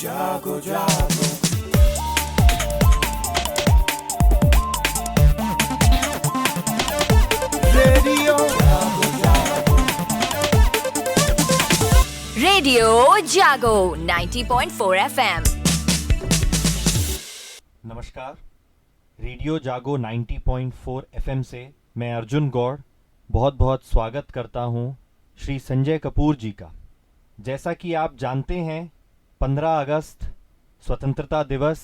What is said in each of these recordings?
जागो जागो रेडियो जागो जागो रेडियो जागो 90.4 FM। नमस्कार, रेडियो जागो 90.4 FM से मैं अर्जुन गौड़ बहुत बहुत स्वागत करता हूं श्री संजय कपूर जी का। जैसा कि आप जानते हैं, 15 अगस्त स्वतंत्रता दिवस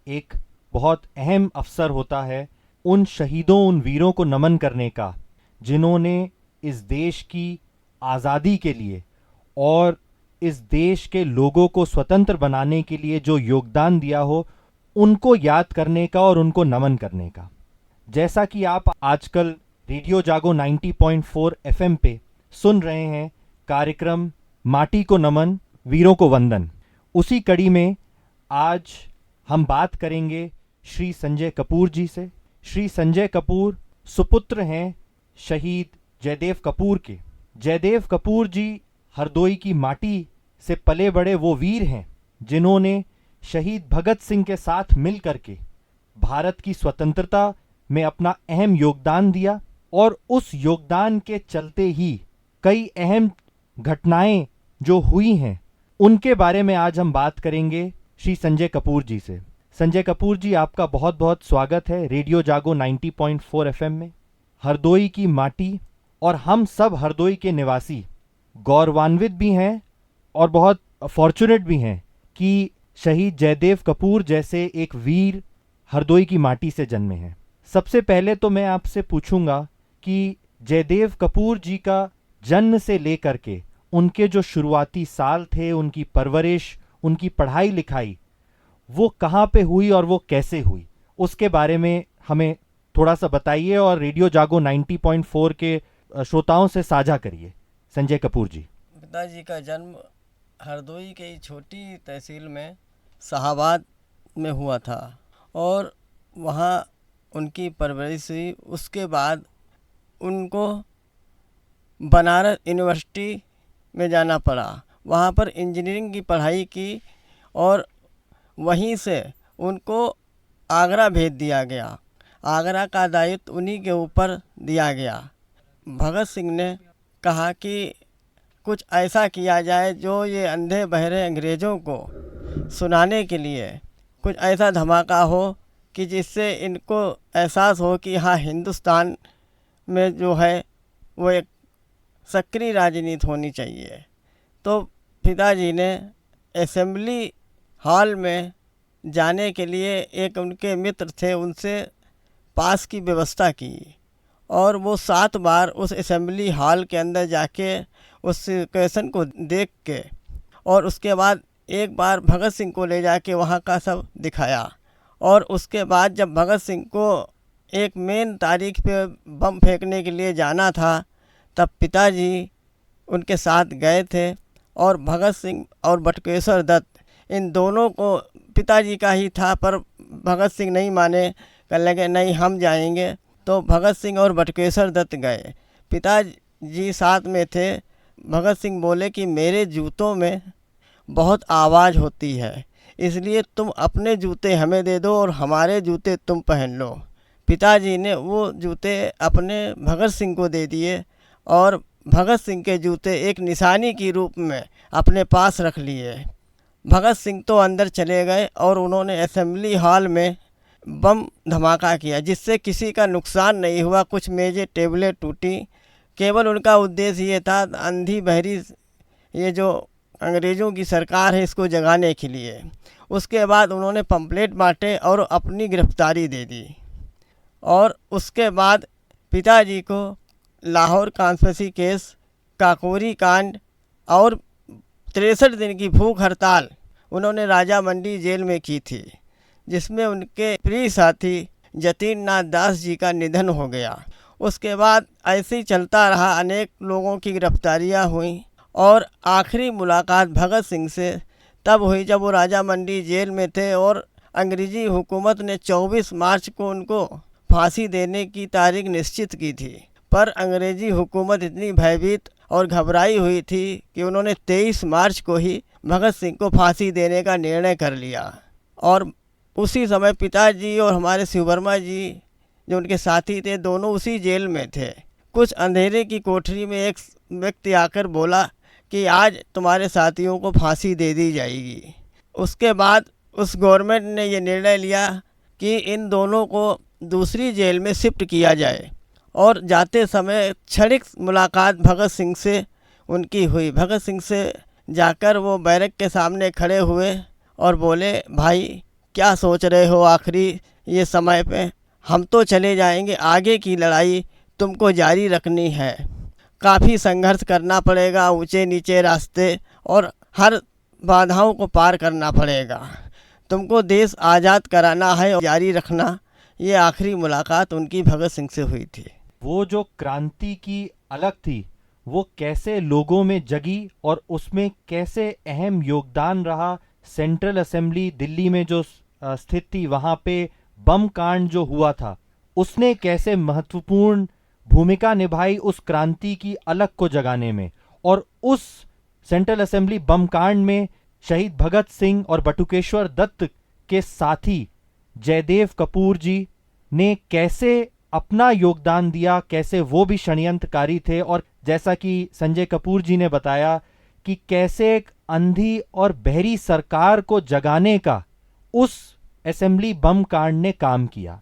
एक बहुत अहम अवसर होता है उन शहीदों, उन वीरों को नमन करने का जिन्होंने इस देश की आज़ादी के लिए और इस देश के लोगों को स्वतंत्र बनाने के लिए जो योगदान दिया हो, उनको याद करने का और उनको नमन करने का। जैसा कि आप आजकल रेडियो जागो 90.4 FM पे सुन रहे हैं कार्यक्रम माटी को नमन, वीरों को वंदन, उसी कड़ी में आज हम बात करेंगे श्री संजय कपूर जी से। श्री संजय कपूर सुपुत्र हैं शहीद जयदेव कपूर के। जयदेव कपूर जी हरदोई की माटी से पले बड़े वो वीर हैं जिन्होंने शहीद भगत सिंह के साथ मिल करके भारत की स्वतंत्रता में अपना अहम योगदान दिया और उस योगदान के चलते ही कई अहम घटनाएं जो हुई हैं उनके बारे में आज हम बात करेंगे श्री संजय कपूर जी से। संजय कपूर जी, आपका बहुत बहुत स्वागत है रेडियो जागो 90.4 FM में। हरदोई की माटी और हम सब हरदोई के निवासी गौरवान्वित भी हैं और बहुत फॉर्चुनेट भी हैं कि शहीद जयदेव कपूर जैसे एक वीर हरदोई की माटी से जन्मे हैं। सबसे पहले तो मैं आपसे पूछूंगा कि जयदेव कपूर जी का जन्म से लेकर के उनके जो शुरुआती साल थे, उनकी परवरिश, उनकी पढ़ाई लिखाई, वो कहाँ पे हुई और वो कैसे हुई, उसके बारे में हमें थोड़ा सा बताइए और रेडियो जागो 90.4 के श्रोताओं से साझा करिए। संजय कपूर जी। पिताजी का जन्म हरदोई के छोटी तहसील में शाहाबाद में हुआ था और वहाँ उनकी परवरिश हुई। उसके बाद उनको बनारस यूनिवर्सिटी में जाना पड़ा, वहाँ पर इंजीनियरिंग की पढ़ाई की और वहीं से उनको आगरा भेज दिया गया। आगरा का दायित्व उन्हीं के ऊपर दिया गया। भगत सिंह ने कहा कि कुछ ऐसा किया जाए जो ये अंधे बहरे अंग्रेज़ों को सुनाने के लिए कुछ ऐसा धमाका हो कि जिससे इनको एहसास हो कि हाँ, हिंदुस्तान में जो है वो एक सक्रिय राजनीति होनी चाहिए। तो पिताजी ने असेंबली हॉल में जाने के लिए एक उनके मित्र थे, उनसे पास की व्यवस्था की और वो 7 बार उस असेंबली हॉल के अंदर जाके उस क्वेश्चन को देख के और उसके बाद एक बार भगत सिंह को ले जाके वहाँ का सब दिखाया। और उसके बाद जब भगत सिंह को एक मेन तारीख पे बम फेंकने के लिए जाना था, तब पिताजी उनके साथ गए थे और भगत सिंह और बटुकेश्वर दत्त, इन दोनों को पिताजी का ही था, पर भगत सिंह नहीं माने, कहने लगे नहीं हम जाएंगे। तो भगत सिंह और बटुकेश्वर दत्त गए, पिताजी साथ में थे। भगत सिंह बोले कि मेरे जूतों में बहुत आवाज़ होती है, इसलिए तुम अपने जूते हमें दे दो और हमारे जूते तुम पहन लो। पिताजी ने वो जूते अपने भगत सिंह को दे दिए और भगत सिंह के जूते एक निशानी के रूप में अपने पास रख लिए। भगत सिंह तो अंदर चले गए और उन्होंने असेंबली हॉल में बम धमाका किया, जिससे किसी का नुकसान नहीं हुआ। कुछ मेज़ें टेबलें टूटी। केवल उनका उद्देश्य ये था अंधी बहरी ये जो अंग्रेज़ों की सरकार है इसको जगाने के लिए। उसके बाद उन्होंने पंपलेट बांटे और अपनी गिरफ्तारी दे दी। और उसके बाद पिताजी को लाहौर कॉन्स्पिरेसी केस, काकोरी कांड और 63 दिन की भूख हड़ताल उन्होंने राजा मंडी जेल में की थी, जिसमें उनके प्रिय साथी जतीन नाथ दास जी का निधन हो गया। उसके बाद ऐसे ही चलता रहा, अनेक लोगों की गिरफ्तारियां हुई और आखिरी मुलाकात भगत सिंह से तब हुई जब वो राजा मंडी जेल में थे और अंग्रेज़ी हुकूमत ने 24 मार्च को उनको फांसी देने की तारीख निश्चित की थी। पर अंग्रेज़ी हुकूमत इतनी भयभीत और घबराई हुई थी कि उन्होंने 23 मार्च को ही भगत सिंह को फांसी देने का निर्णय कर लिया। और उसी समय पिताजी और हमारे शिव वर्मा जी जो उनके साथी थे दोनों उसी जेल में थे। कुछ अंधेरे की कोठरी में एक व्यक्ति आकर बोला कि आज तुम्हारे साथियों को फांसी दे दी जाएगी। उसके बाद उस गवर्नमेंट ने ये निर्णय लिया कि इन दोनों को दूसरी जेल में शिफ्ट किया जाए। और जाते समय क्षणिक मुलाकात भगत सिंह से उनकी हुई। भगत सिंह से जाकर वो बैरक के सामने खड़े हुए और बोले, भाई क्या सोच रहे हो आखिरी ये समय पे? हम तो चले जाएंगे, आगे की लड़ाई तुमको जारी रखनी है। काफ़ी संघर्ष करना पड़ेगा, ऊंचे नीचे रास्ते और हर बाधाओं को पार करना पड़ेगा। तुमको देश आज़ाद कराना है और जारी रखना। ये आखिरी मुलाकात उनकी भगत सिंह से हुई थी। वो जो क्रांति की अलग थी वो कैसे लोगों में जगी और उसमें कैसे अहम योगदान रहा। सेंट्रल असेंबली दिल्ली में जो स्थित थी वहाँ पे बम कांड जो हुआ था उसने कैसे महत्वपूर्ण भूमिका निभाई उस क्रांति की अलग को जगाने में। और उस सेंट्रल असेंबली बम कांड में शहीद भगत सिंह और बटुकेश्वर दत्त के साथी जयदेव कपूर जी ने कैसे अपना योगदान दिया, कैसे वो भी षड्यंत्रकारी थे। और जैसा कि संजय कपूर जी ने बताया कि कैसे एक अंधी और बहरी सरकार को जगाने का उस असेंबली बम कांड ने काम किया।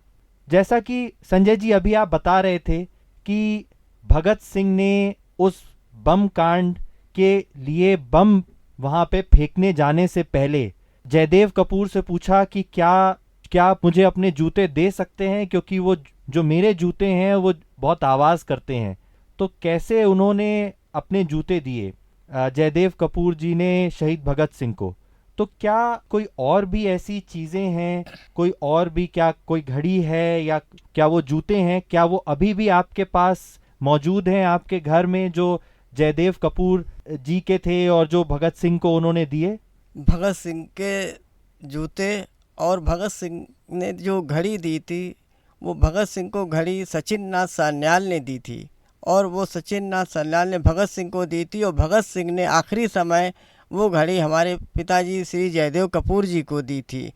जैसा कि संजय जी अभी आप बता रहे थे कि भगत सिंह ने उस बम कांड के लिए बम वहां पे फेंकने जाने से पहले जयदेव कपूर से पूछा कि क्या आप मुझे अपने जूते दे सकते हैं, क्योंकि वो जो मेरे जूते हैं वो बहुत आवाज़ करते हैं। तो कैसे उन्होंने अपने जूते दिए जयदेव कपूर जी ने शहीद भगत सिंह को। तो क्या कोई और भी ऐसी चीज़ें हैं, कोई और भी, क्या कोई घड़ी है या क्या वो जूते हैं, क्या वो अभी भी आपके पास मौजूद हैं आपके घर में जो जयदेव कपूर जी के थे और जो भगत सिंह को उन्होंने दिए? भगत सिंह के जूते और भगत सिंह ने जो घड़ी दी थी वो भगत सिंह को घड़ी सचिन नाथ सान्याल ने दी थी और वो सचिन नाथ सान्याल ने भगत सिंह को दी थी और भगत सिंह ने आखिरी समय वो घड़ी हमारे पिताजी श्री जयदेव कपूर जी को दी थी।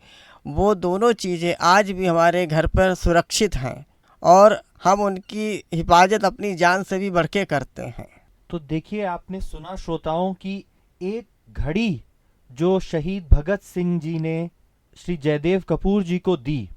वो दोनों चीज़ें आज भी हमारे घर पर सुरक्षित हैं और हम उनकी हिफाजत अपनी जान से भी बढ़ के करते हैं। तो देखिए, आपने सुना श्रोताओं की एक घड़ी जो शहीद भगत सिंह जी ने श्री जयदेव कपूर जी को दी,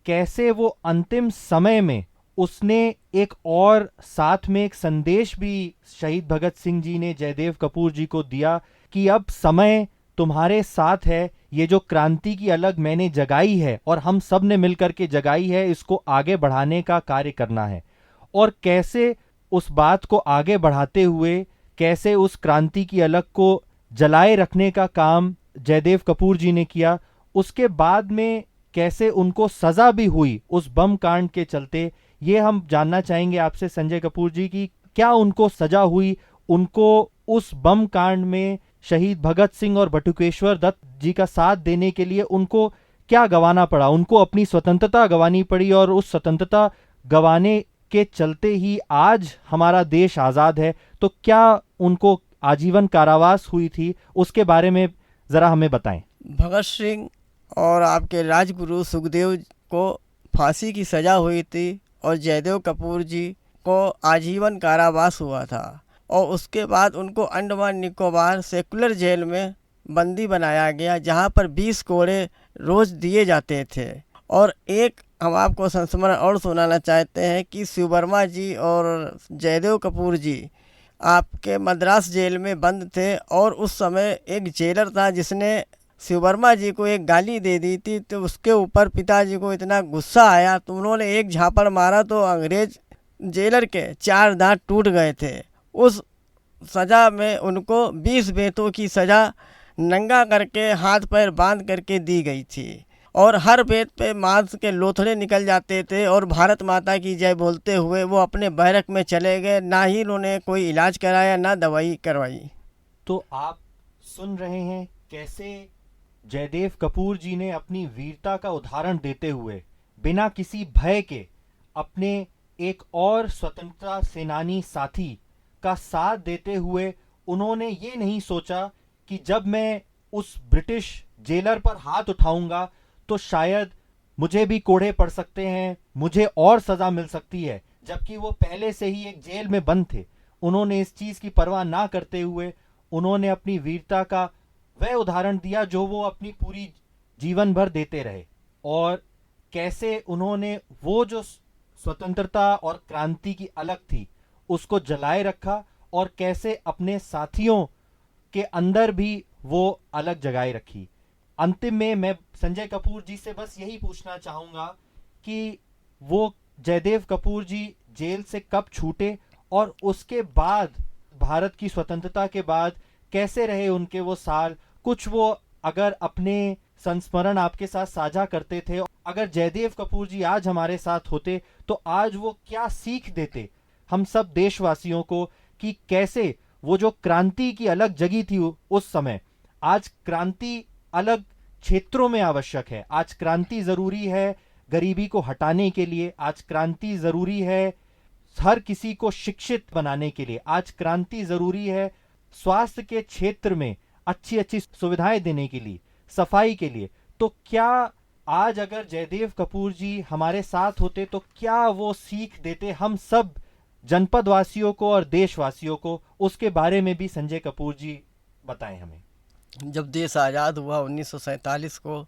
कैसे वो अंतिम समय में उसने एक और साथ में एक संदेश भी शहीद भगत सिंह जी ने जयदेव कपूर जी को दिया कि अब समय तुम्हारे साथ है, ये जो क्रांति की अलग मैंने जगाई है और हम सब ने मिलकर के जगाई है, इसको आगे बढ़ाने का कार्य करना है। और कैसे उस बात को आगे बढ़ाते हुए कैसे उस क्रांति की अलग को जलाए रखने का काम जयदेव कपूर जी ने किया। उसके बाद में कैसे उनको सजा भी हुई उस बम कांड के चलते, ये हम जानना चाहेंगे आपसे संजय कपूर जी की क्या उनको सजा हुई, उनको उस बम कांड में शहीद भगत सिंह और बटुकेश्वर दत्त जी का साथ देने के लिए उनको क्या गंवाना पड़ा, उनको अपनी स्वतंत्रता गंवानी पड़ी और उस स्वतंत्रता गंवाने के चलते ही आज हमारा देश आज़ाद है। तो क्या उनको आजीवन कारावास हुई थी, उसके बारे में ज़रा हमें बताएं। भगत सिंह और आपके राजगुरु सुखदेव को फांसी की सज़ा हुई थी और जयदेव कपूर जी को आजीवन कारावास हुआ था और उसके बाद उनको अंडमान निकोबार सेकुलर जेल में बंदी बनाया गया जहां पर 20 कोड़े रोज़ दिए जाते थे। और एक हम आपको संस्मरण और सुनाना चाहते हैं कि शिव वर्मा जी और जयदेव कपूर जी आपके मद्रास जेल में बंद थे और उस समय एक जेलर था जिसने शिव वर्मा जी को एक गाली दे दी थी। तो उसके ऊपर पिताजी को इतना गुस्सा आया तो उन्होंने एक झापड़ मारा तो अंग्रेज जेलर के 4 दांत टूट गए थे। उस सज़ा में उनको 20 बेंतों की सज़ा नंगा करके हाथ पैर बांध करके दी गई थी और हर बेंत पे मांस के लोथड़े निकल जाते थे और भारत माता की जय बोलते हुए वो अपने बैरक में चले गए। ना ही उन्होंने कोई इलाज कराया ना दवाई करवाई। तो आप सुन रहे हैं कैसे जयदेव कपूर जी ने अपनी वीरता का उदाहरण देते हुए बिना किसी भय के अपने एक और स्वतंत्रता सेनानी साथी का साथ देते हुए उन्होंने ये नहीं सोचा कि जब मैं उस ब्रिटिश जेलर पर हाथ उठाऊंगा तो शायद मुझे भी कोड़े पड़ सकते हैं, मुझे और सजा मिल सकती है, जबकि वो पहले से ही एक जेल में बंद थे। उन्होंने इस चीज की परवाह ना करते हुए उन्होंने अपनी वीरता का वह उदाहरण दिया जो वो अपनी पूरी जीवन भर देते रहे, और कैसे उन्होंने वो जो स्वतंत्रता और क्रांति की अलग थी उसको जलाए रखा, और कैसे अपने साथियों के अंदर भी वो अलग जगाए रखी। अंतिम में मैं संजय कपूर जी से बस यही पूछना चाहूंगा कि वो जयदेव कपूर जी जेल से कब छूटे, और उसके बाद भारत की स्वतंत्रता के बाद कैसे रहे उनके वो साल, कुछ वो अगर अपने संस्मरण आपके साथ साझा करते थे। अगर जयदेव कपूर जी आज हमारे साथ होते तो आज वो क्या सीख देते हम सब देशवासियों को, कि कैसे वो जो क्रांति की अलग जगी थी उस समय, आज क्रांति अलग क्षेत्रों में आवश्यक है। आज क्रांति जरूरी है गरीबी को हटाने के लिए, आज क्रांति जरूरी है हर किसी को शिक्षित बनाने के लिए, आज क्रांति जरूरी है स्वास्थ्य के क्षेत्र में अच्छी अच्छी सुविधाएं देने के लिए, सफाई के लिए। तो क्या आज अगर जयदेव कपूर जी हमारे साथ होते तो क्या वो सीख देते हम सब जनपद वासियों को और देशवासियों को, उसके बारे में भी संजय कपूर जी बताएं हमें। जब देश आज़ाद हुआ 1947 को,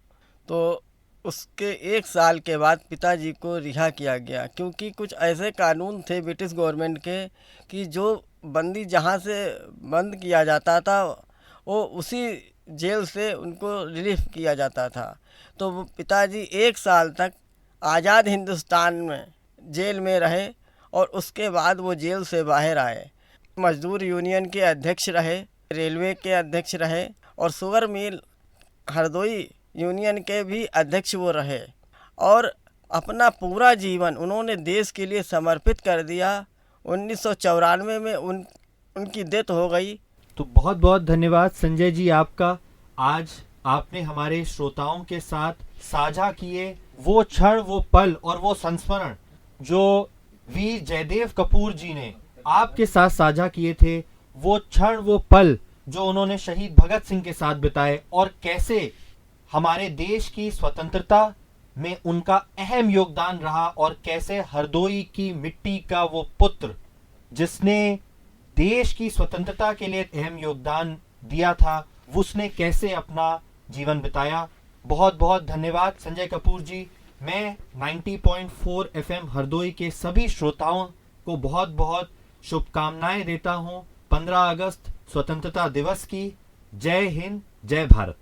तो उसके एक साल के बाद पिताजी को रिहा किया गया, क्योंकि कुछ ऐसे कानून थे ब्रिटिश गवर्नमेंट के कि जो बंदी जहां से बंद किया जाता था वो उसी जेल से उनको रिलीफ किया जाता था। तो वो पिताजी एक साल तक आज़ाद हिंदुस्तान में जेल में रहे और उसके बाद वो जेल से बाहर आए। मजदूर यूनियन के अध्यक्ष रहे, रेलवे के अध्यक्ष रहे और शुगर मिल हरदोई यूनियन के भी अध्यक्ष वो रहे, और अपना पूरा जीवन उन्होंने देश के लिए समर्पित कर दिया। 1994 में उनकी डेथ हो गई। तो बहुत बहुत धन्यवाद संजय जी आपका। आज आपने हमारे श्रोताओं के साथ साझा किए वो क्षण, वो पल और वो संस्मरण जो वीर जयदेव कपूर जी ने आपके साथ साझा किए थे, वो क्षण वो पल जो उन्होंने शहीद भगत सिंह के साथ बिताए, और कैसे हमारे देश की स्वतंत्रता में उनका अहम योगदान रहा, और कैसे हरदोई की मिट्टी का वो पुत्र जिसने देश की स्वतंत्रता के लिए अहम योगदान दिया था, उसने कैसे अपना जीवन बिताया। बहुत बहुत धन्यवाद संजय कपूर जी। मैं 90.4 FM हरदोई के सभी श्रोताओं को बहुत बहुत शुभकामनाएं देता हूं 15 अगस्त स्वतंत्रता दिवस की। जय हिंद, जय भारत।